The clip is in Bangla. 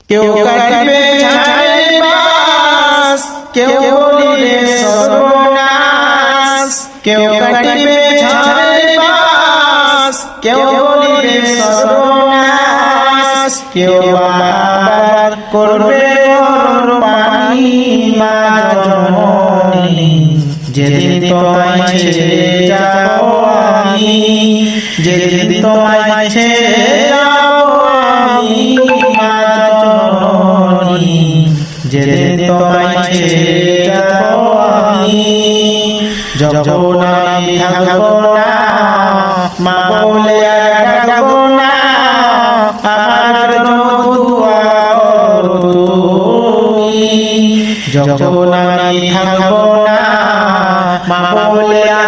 কেউ কাটিবে ঝাড়ে বাস, কেউ বলিবে সর্বনাশ। কেউ কাটিবে ঝাড়ে বাস, কেউ বলিবে সর্বনাশ। কেউ আবার করবে গরম পানি মা জননী, যেদিন তোমায় ছেড়ে যাব আমি, যেদিন তোমায় ছেড়ে যাব আমি মা জননী, যেদিন তোমায় ছেড়ে যাব আমি। যখন আমি থাকবো না মা বলে আর ডাকবো না, আমার জন্য দুআ করো তুমি। যখন আমি থাকবো না মা বলে আর